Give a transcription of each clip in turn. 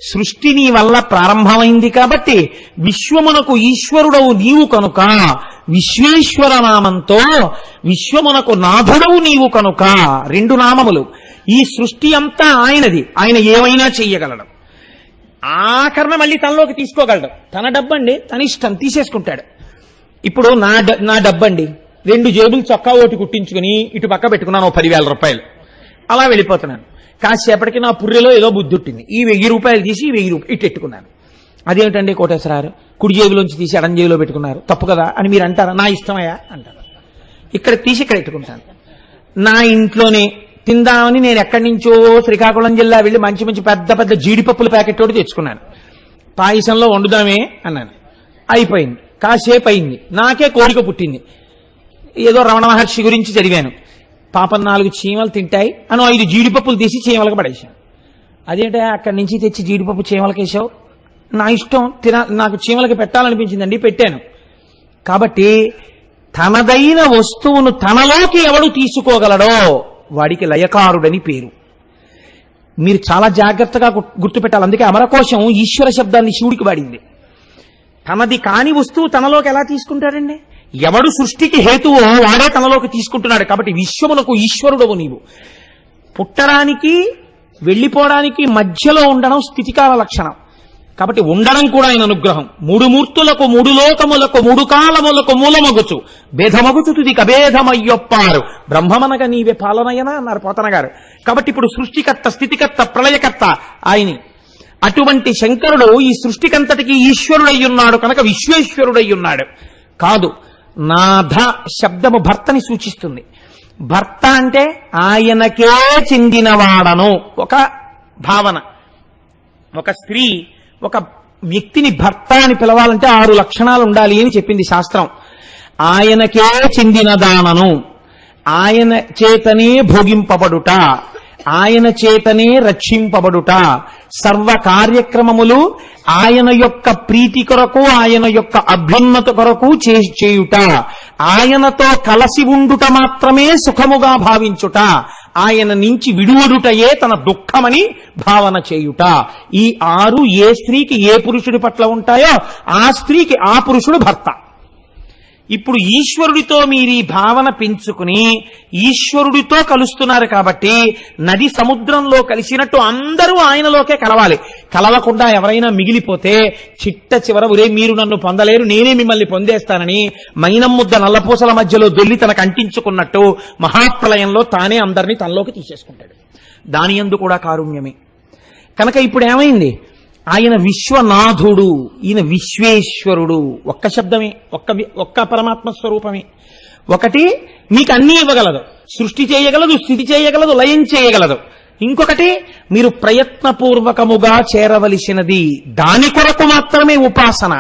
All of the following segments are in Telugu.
సృష్టి నీ వల్ల ప్రారంభమైంది కాబట్టి విశ్వమునకు ఈశ్వరుడవు నీవు కనుక విశ్వేశ్వర నామంతో విశ్వమునకు నాథుడవు నీవు కనుక, రెండు నామములు. ఈ సృష్టి అంతా ఆయనది, ఆయన ఏమైనా చెయ్యగలడు. ఆఖరణ మళ్ళీ తనలోకి తీసుకోగలడు. తన డబ్బండి, తన ఇష్టం తీసేసుకుంటాడు. ఇప్పుడు నా డబ్బండి, 2 జేబులు చొక్కా ఓటి కుట్టించుకుని ఇటు పక్క పెట్టుకున్నాను 10,000 రూపాయలు. అలా వెళ్ళిపోతున్నాను. కాసేపటికి నా పుర్రెలో ఏదో బుద్ధుట్టింది. ఈ 1000 రూపాయలు తీసి 1000 రూపాయలు ఇటు ఎట్టుకున్నాను. అదేమిటండి కోటేశ్వరారు, కుడి జేబులోంచి తీసి ఎడం జేబులో పెట్టుకున్నారు, తప్పు కదా అని మీరు అంటారా? నా ఇష్టమయ్యా అంటారు. ఇక్కడ తీసి ఇక్కడ ఎట్టుకుంటాను. నా ఇంట్లోనే తిందామని నేను ఎక్కడి నుంచో శ్రీకాకుళం జిల్లా వెళ్ళి మంచి మంచి పెద్ద పెద్ద జీడిపప్పుల ప్యాకెట్ ఒకటి తెచ్చుకున్నాను. పాయసంలో వండుదామే అన్నాను. అయిపోయింది. కాసేపు అయింది, నాకే కోరిక పుట్టింది. ఏదో రమణ మహర్షి గురించి చదివాను. పాపం 4 చీమలు తింటాయి అని 5 జీడిపప్పులు తీసి చీమలకు పడేశాను. అదేంటే అక్కడి నుంచి తెచ్చి జీడిపప్పు చీమలకు వేసావు? నా ఇష్టం, నాకు చీమలకి పెట్టాలనిపించిందండి, పెట్టాను. కాబట్టి తనదైన వస్తువును తనలోకి ఎవడు తీసుకోగలడో వాడికి లయకారుడని పేరు. మీరు చాలా జాగ్రత్తగా గుర్తుపెట్టాలి. అందుకే అమరకోశం ఈశ్వర శబ్దాన్ని శివుడికి వాడింది. తనది కాని వస్తువు తనలోకి ఎలా తీసుకుంటాడండి? ఎవడు సృష్టికి హేతువో వాడే తనలోకి తీసుకుంటున్నాడు. కాబట్టి విశ్వమునకు ఈశ్వరుడవు నీవు. పుట్టడానికి వెళ్ళిపోవడానికి మధ్యలో ఉండడం స్థితికాల లక్షణం. కాబట్టి ఉండడం కూడా ఆయన అనుగ్రహం. 3 మూర్తులకు 3 లోకములకు 3 కాలములకు మూలమగుచు భేదమగుచు తుది కభేదమయ్యొప్పారు బ్రహ్మమనగా నీవే పాలనయనా అన్నారు పోతన గారు. కాబట్టి ఇప్పుడు సృష్టికర్త, స్థితికర్త, ప్రళయకర్త ఆయనే. అటువంటి శంకరుడు ఈ సృష్టికంతటికి ఈశ్వరుడయ్యున్నాడు కనుక విశ్వేశ్వరుడయ్యున్నాడు. కాదు, నాథ శబ్దము భర్తని సూచిస్తుంది. భర్త అంటే ఆయనకే చెందినవాడను ఒక భావన. ఒక స్త్రీ ఒక వ్యక్తిని భర్త అని పిలవాలంటే 6 లక్షణాలు ఉండాలి అని చెప్పింది శాస్త్రం. ఆయనకే చెందినదానను, ఆయన చేతనే భోగింపబడుట, ఆయన చేతనే రక్షింపబడుట, సర్వ కార్యక్రమములు ఆయన యొక్క ప్రీతి కొరకు, ఆయన యొక్క అభ్యున్నత కొరకు చేయుట, ఆయనతో కలసి ఉండుట మాత్రమే సుఖముగా భావించుట, ఆయన నుంచి విడువడుటయే తన దుఃఖమని భావన చేయుట. ఈ 6 ఏ స్త్రీకి ఏ పురుషుడి పట్ల ఉంటాయో ఆ స్త్రీకి ఆ పురుషుడు భర్త. ఇప్పుడు ఈశ్వరుడితో మీరు ఈ భావన పెంచుకుని ఈశ్వరుడితో కలుస్తున్నారు కాబట్టి నది సముద్రంలో కలిసినట్టు అందరూ ఆయనలోకే కలవాలి. కలవకుండా ఎవరైనా మిగిలిపోతే చిట్ట చివర ఒరే మీరు నన్ను పొందలేరు, నేనే మిమ్మల్ని పొందేస్తానని మైనం ముద్ద నల్లపూసల మధ్యలో దొల్లి తనకు అంటించుకున్నట్టు మహాప్రలయంలో తానే అందరినీ తనలోకి తీసేసుకుంటాడు. దాని యందు కూడా కారుణ్యమే. కనుక ఇప్పుడు ఏమైంది? ఆయన విశ్వనాథుడు, ఈయన విశ్వేశ్వరుడు. ఒక్క శబ్దమే, ఒక్క పరమాత్మ స్వరూపమే. ఒకటి మీకు అన్నీ ఇవ్వగలదు, సృష్టి చేయగలదు, స్థితి చేయగలదు, లయం చేయగలదు. ఇంకొకటి మీరు ప్రయత్నపూర్వకముగా చేరవలసినది, దాని కొరకు మాత్రమే ఉపాసన.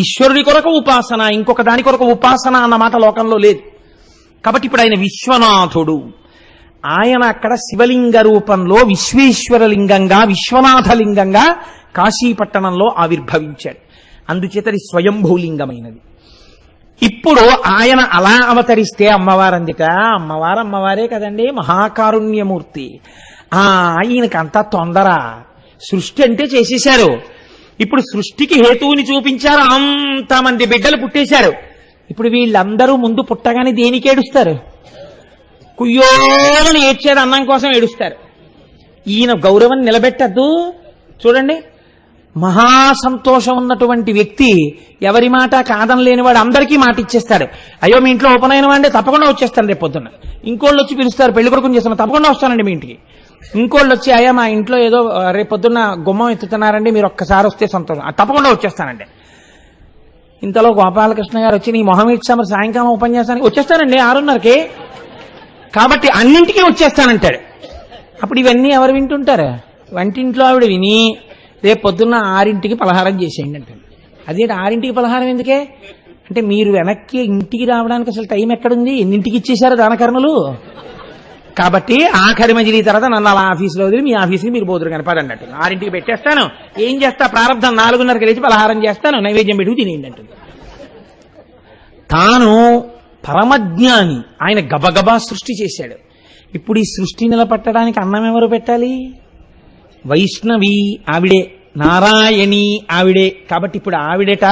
ఈశ్వరుడి కొరకు ఉపాసన, ఇంకొక దాని కొరకు ఉపాసన అన్న మాట లోకంలో లేదు. కాబట్టి ఇప్పుడు ఆయన విశ్వనాథుడు. ఆయన అక్కడ శివలింగ రూపంలో విశ్వేశ్వరలింగంగా, విశ్వనాథలింగంగా కాశీపట్టణంలో ఆవిర్భవించాడు. అందుచేతది స్వయంభూలింగమైనది. ఇప్పుడు ఆయన అలా అవతరిస్తే అమ్మవారందిట, అమ్మవారే కదండి, మహాకారుణ్యమూర్తి. ఈయనకంతా తొందర, సృష్టి అంటే చేసేశారు. ఇప్పుడు సృష్టికి హేతువుని చూపించారు, అంతమంది బిడ్డలు పుట్టేశారు. ఇప్పుడు వీళ్ళందరూ ముందు పుట్టగానే దేనికి ఏడుస్తారు? కుయ్యోని ఏడ్చారు, అన్నం కోసం ఏడుస్తారు. ఈయన గౌరవం నిలబెట్టద్దు. చూడండి, మహా సంతోషం ఉన్నటువంటి వ్యక్తి ఎవరి మాట కాదనలేనివాడు అందరికీ మాట ఇచ్చేస్తాడు. అయ్యో మీ ఇంట్లో ఉపనయనం అంటే తప్పకుండా వచ్చేస్తాను రేపు పొద్దున్న. ఇంకోళ్ళు వచ్చి పిలుస్తారు, పెళ్లి కొడుకుని చేస్తాను, తప్పకుండా వస్తానండి మీ ఇంటికి. ఇంకోళ్ళు వచ్చి అయ్యా మా ఇంట్లో ఏదో రేపు పొద్దున్న గుమ్మం ఎత్తుతున్నారండి, మీరు ఒక్కసారి వస్తే సంతోషం, తప్పకుండా వచ్చేస్తానండి. ఇంతలో గోపాలకృష్ణ గారు వచ్చి నీ మొహం ఇచ్చాము సాయంకాలం ఉపన్యాసానికి వచ్చేస్తానండి 6:30కి, కాబట్టి అన్నింటికీ వచ్చేస్తానంటాడు. అప్పుడు ఇవన్నీ ఎవరు వింటుంటారు? వంటింట్లో ఆవిడ విని రేపు పొద్దున్న 6ంటికి పలహారం చేసేయండి అంటాడు. అదేంటి 6ంటికి పలహారం ఎందుకే అంటే, మీరు వెనక్కి ఇంటికి రావడానికి అసలు టైం ఎక్కడుంది? ఎన్నింటికి ఇచ్చేశారు దానకర్ణులు. కాబట్టి ఆఖరి మజిలీ తర్వాత నన్ను అలా ఆఫీసులో వదిలి మీ ఆఫీస్కి మీరు పోదురు కనపడి అన్నట్టు 6ంటికి పెట్టేస్తాను. ఏం చేస్తా, ప్రారంభం 4:30కి లేచి పలహారం చేస్తాను, నైవేద్యం పెట్టుకు తినేయండి అంటుంది. తాను పరమజ్ఞాని, ఆయన గబగబా సృష్టి చేశాడు. ఇప్పుడు ఈ సృష్టి నిలబెట్టడానికి అన్నం ఎవరు పెట్టాలి? వైష్ణవి, ఆవిడే. నారాయణి ఆవిడే. కాబట్టి ఇప్పుడు ఆవిడట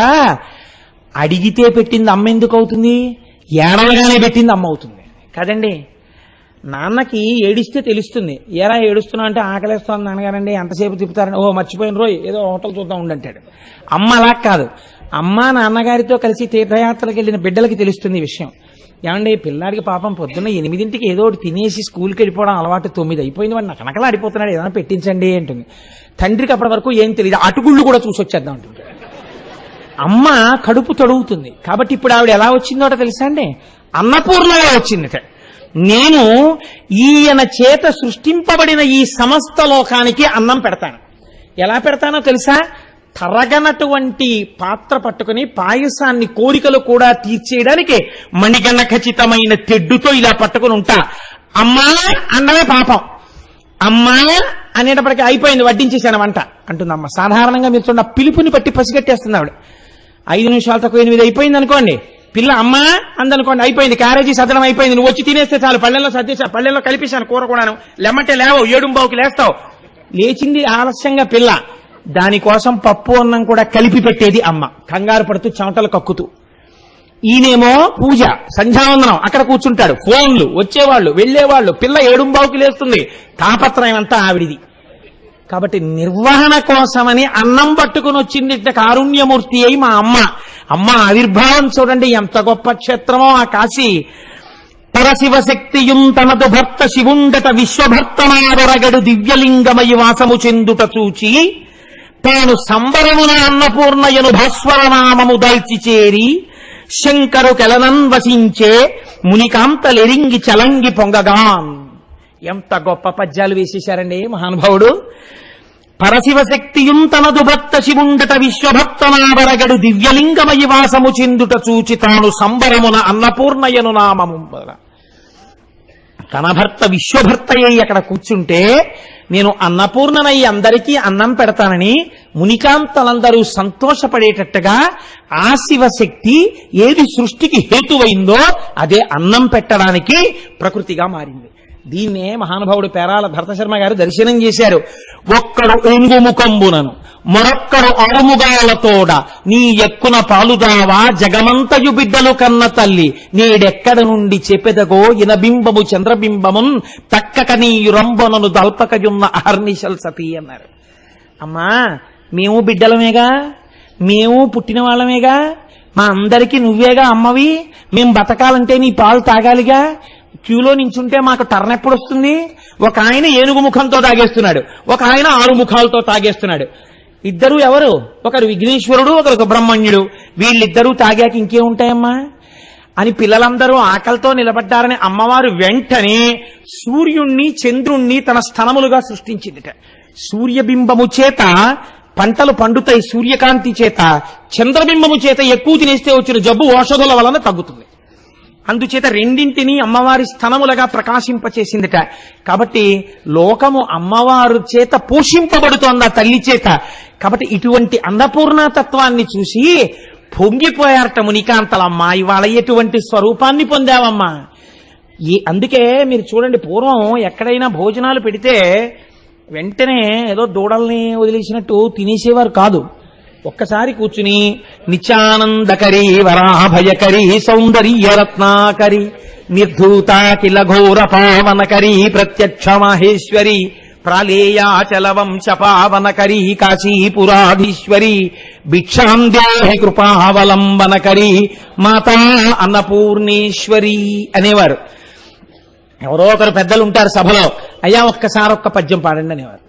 అడిగితే పెట్టింది అమ్మ ఎందుకు అవుతుంది? ఏడవగానే పెట్టింది అమ్మ అవుతుంది కదండి. నాన్నకి ఏడిస్తే తెలుస్తుంది. ఏరా ఏడుస్తున్నా అంటే ఆకలేస్తాను నాన్నగారండి, ఎంతసేపు తిప్పుతారని, ఓ మర్చిపోయిన రోజు ఏదో హోటల్ చూద్దాం ఉండంటాడు. అమ్మ అలా కాదు. అమ్మ నాన్నగారితో కలిసి తీర్థయాత్రలకు వెళ్ళిన బిడ్డలకి తెలుస్తుంది ఈ విషయం. ఏమండి పిల్లాడికి పాపం పొద్దున్న 8ంటికి ఏదో ఒకటి తినేసి స్కూల్కి వెళ్ళిపోవడం అలవాటు, 9 అయిపోయింది, వాడు నకనకలా ఆడిపోతున్నాడు, ఏదైనా పెట్టించండి అంటుంది. తండ్రికి అప్పటి వరకు ఏం తెలియదు, అటుకుళ్ళు కూడా చూసి వచ్చేద్దాం అంటుంది. అమ్మ కడుపు తొడుగుతుంది. కాబట్టి ఇప్పుడు ఆవిడ ఎలా వచ్చిందోట తెలుసా అండి? అన్నపూర్ణగా వచ్చిందట. నేను ఈయన చేత సృష్టింపబడిన ఈ సమస్త లోకానికి అన్నం పెడతాను. ఎలా పెడతానో తెలుసా? తరగనటువంటి పాత్ర పట్టుకుని పాయసాన్ని కోరికలు కూడా తీర్చేయడానికి మణిగణ ఖచ్చితమైన తెడ్డుతో ఇలా పట్టుకుని ఉంటా. అమ్మా అన్నమే పాపం, అమ్మా అనేటప్పటికీ అయిపోయింది, వడ్డించేశాను వంట అంటుంది అమ్మ. సాధారణంగా మీరు చూడండి, పిలుపుని బట్టి పసిగట్టేస్తుంది ఆవిడ. 5 నిమిషాలు తక్కువ 8 అయిపోయింది అనుకోండి, పిల్ల అమ్మా అందనుకోండి, అయిపోయింది, క్యారేజీ సదనం అయిపోయింది, నువ్వు వచ్చి తినేస్తే చాలు, పళ్ళెల్లో సర్దేశా, పళ్ళెల్లో కలిపేశాను కూర కూడాను, లెమ్మంటే లేవవు, 7:15కి లేస్తావు. లేచింది ఆలస్యంగా పిల్ల. దానికోసం పప్పు అన్నం కూడా కలిపి పెట్టేది అమ్మ, కంగారు పడుతూ చెమటలు కక్కుతూ. ఈయనేమో పూజ సంధ్యావందనం, అక్కడ కూర్చుంటాడు, ఫోన్లు వచ్చేవాళ్ళు వెళ్లేవాళ్ళు, పిల్ల 7:15కి లేస్తుంది, తాపత్రయం అంతా ఆవిడిది. కాబట్టి నిర్వహణ కోసమని అన్నం పట్టుకుని వచ్చింది కారుణ్యమూర్తి అయి మా అమ్మ. అమ్మ ఆవిర్భావం చూడండి ఎంత గొప్ప క్షేత్రమో ఆ కాశీ. పరశివశక్తియుం తనదు భర్త శివుండట విశ్వభర్తనాదొరగడు దివ్యలింగమయి వాసము చెందుట చూచి తాను సంబరమున అన్నపూర్ణయను భాస్వరనామము దాల్చి చేరి శంకరు కెలనన్ వసించే మునికాంతలెరింగి చలంగి పొంగగాన్. ఎంత గొప్ప పద్యాలు వేసేశారండి మహానుభావుడు. పరశివశక్తియుం తనదు భక్త శివుండట విశ్వభక్తనావరగడు దివ్యలింగమయి వాసము చెందుట చూచి తాను సంబరమున అన్నపూర్ణయను నామము. తన భర్త విశ్వభర్తయ్యి అక్కడ కూర్చుంటే నేను అన్నపూర్ణనై అందరికీ అన్నం పెడతానని మునికాంతలందరూ సంతోషపడేటట్టుగా ఆ శివశక్తి ఏది సృష్టికి హేతువైందో అదే అన్నం పెట్టడానికి ప్రకృతిగా మారింది. దీన్నే మహానుభావుడు పేరాల భరతశర్మ గారు దర్శనం చేశారు. ఒక్కడు ఒంగుముకంబునను మరొక్కడు ఆరుముగాలతోడ నీ ఎక్కున పాలుదావా జగమంతయు బిడ్డలు కన్న తల్లి నీడెక్కడ నుండి చెప్పెదగో ఇనబింబము చంద్రబింబమున్ తక్కక నీయు రంబనను దల్పకయున్న అహర్నిశల్ సతీ అన్నారు. అమ్మా మేము బిడ్డలమేగా, మేము పుట్టిన వాళ్ళమేగా, మా అందరికీ నువ్వేగా అమ్మవి, మేం బతకాలంటే నీ పాలు తాగాలిగా, క్యూలో నించుంటే మాకు టర్న్ ఎప్పుడు వస్తుంది? ఒక ఆయన ఏనుగు ముఖంతో తాగేస్తున్నాడు, ఒక ఆయన 6 ముఖాలతో తాగేస్తున్నాడు. ఇద్దరు ఎవరు? ఒకరు విఘ్నేశ్వరుడు, ఒకరు సుబ్రహ్మణ్యుడు. వీళ్ళిద్దరూ తాగాక ఇంకేముంటాయమ్మా అని పిల్లలందరూ ఆకలితో నిలబడ్డారని అమ్మవారు వెంటనే సూర్యుణ్ణి చంద్రుణ్ణి తన స్థనములుగా సృష్టించిందిట. సూర్యబింబము చేత పంటలు పండుతాయి, సూర్యకాంతి చేత. చంద్రబింబము చేత ఎక్కువ తినేస్తే వచ్చిన జబ్బు ఔషధుల వలన తగ్గుతుంది. అందుచేత రెండింటినీ అమ్మవారి స్థనములుగా ప్రకాశింపచేసిందిట. కాబట్టి లోకము అమ్మవారు చేత పోషింపబడుతోంది ఆ తల్లి చేత. కాబట్టి ఇటువంటి అన్నపూర్ణతత్వాన్ని చూసి పొంగిపోయారట మునికాంతలమ్మ. ఇవాళ ఎటువంటి స్వరూపాన్ని పొందావమ్మా. అందుకే మీరు చూడండి, పూర్వం ఎక్కడైనా భోజనాలు పెడితే వెంటనే ఏదో దూడల్ని వదిలేసినట్టు తినేసేవారు కాదు. ఒక్కసారి కూర్చుని నిత్యానందకరీ వరాభయకరీ సౌందర్య రత్నాకరి నిర్ధూతాఖిల ఘోర పావనకరీ ప్రత్యక్ష మాహేశ్వరి ప్రాళేయాచల వంశ పావనకరీ కాశీపురాధీశ్వరి భిక్షాం దేహి కృపావలంబనకరీ మాతా అన్నపూర్ణేశ్వరి అనేవారు. ఎవరో ఒకరు పెద్దలు ఉంటారు సభలో, అయ్యా ఒక్కసారి ఒక్క పద్యం పాడండి అనేవారు.